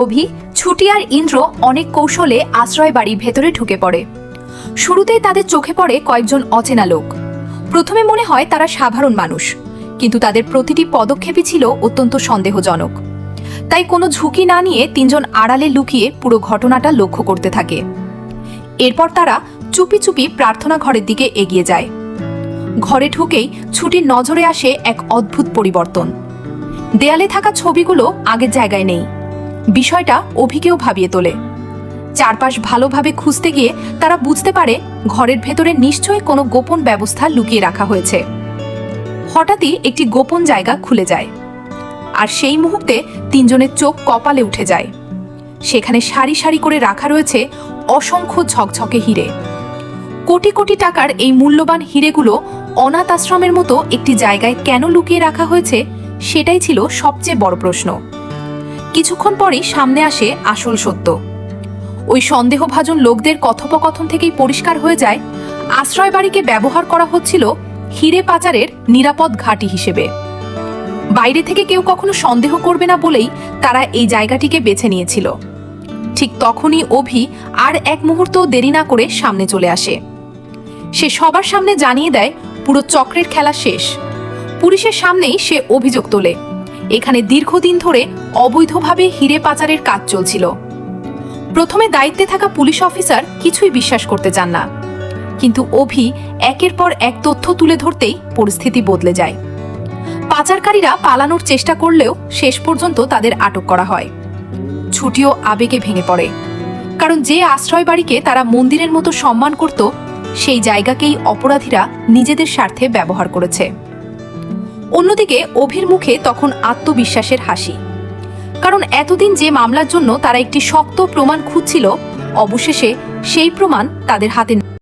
অভি, ছুটি আর ইন্দ্র অনেক কৌশলে আশ্রয় বাড়ির ভেতরে ঢুকে পড়ে। শুরুতেই তাদের চোখে পড়ে কয়েকজন অচেনা লোক। প্রথমে মনে হয় তারা সাধারণ মানুষ, কিন্তু তাদের প্রতিটি পদক্ষেপই ছিল অত্যন্ত সন্দেহজনক। তাই কোনো ঝুঁকি না নিয়ে তিনজন আড়ালে লুকিয়ে পুরো ঘটনাটা লক্ষ্য করতে থাকে। এরপর তারা চুপি চুপি প্রার্থনা ঘরের দিকে এগিয়ে যায়। ঘরে ঢুকেই ছুটির নজরে আসে এক অদ্ভুত পরিবর্তন। দেয়ালে থাকা ছবিগুলো আগের জায়গায় নেই। বিষয়টা অভিকেও ভাবিয়ে তোলে। চারপাশ ভালোভাবে খুঁজতে গিয়ে তারা বুঝতে পারে ঘরের ভেতরে নিশ্চয়ই কোনো গোপন ব্যবস্থা লুকিয়ে রাখা হয়েছে। হঠাৎই একটি গোপন জায়গা খুলে যায়, আর সেই মুহূর্তে তিনজনের চোখ কপালে উঠে যায়। সেখানে সারি সারি করে রাখা রয়েছে অসংখ্য ঝকঝকে হিরে। কোটি কোটি টাকার এই মূল্যবান হিরেগুলো অনাথ আশ্রমের মতো একটি জায়গায় কেন লুকিয়ে রাখা হয়েছে, সেটাই ছিল সবচেয়ে বড় প্রশ্ন। কিছুক্ষণ পরেই সামনে আসে আসল সত্য। ওই সন্দেহভাজন লোকদের কথোপকথন থেকেই পরিষ্কার হয়ে যায় আশ্রয় বাড়িকে ব্যবহার করা হচ্ছিল হিরে পাচারের নিরাপদ ঘাঁটি হিসেবে। বাইরে থেকে কেউ কখনো সন্দেহ করবে না বলেই তারা এই জায়গাটিকে বেছে নিয়েছিল। ঠিক তখনই অভি আর এক মুহূর্ত দেরি না করে সামনে চলে আসে। সে সবার সামনে জানিয়ে দেয় পুরো চক্রের খেলা শেষ। পুলিশের সামনেই সে অভিযোগ তোলে এখানে দীর্ঘদিন ধরে অবৈধভাবে হিরে পাচারের কাজ চলছিল। প্রথমে দায়িত্বে থাকা পুলিশ অফিসার কিছুই বিশ্বাস করতে চান না, কিন্তু অভি একের পর এক তথ্য তুলে ধরতেই পরিস্থিতি বদলে যায়। পাচারকারীরা পালানোর চেষ্টা করলেও শেষ পর্যন্ত তাদের আটক করা হয়। ছুটিও আবেগে ভেঙে পড়ে, কারণ যে আশ্রয় বাড়িকে তারা মন্দিরের মতো সম্মান করত, সেই জায়গাকেই অপরাধীরা নিজেদের স্বার্থে ব্যবহার করেছে। অন্যদিকে অভির মুখে তখন আত্মবিশ্বাসের হাসি, কারণ এতদিন যে মামলার জন্য তারা একটি শক্ত প্রমাণ খুঁজছিল, অবশেষে সেই প্রমাণ তাদের হাতে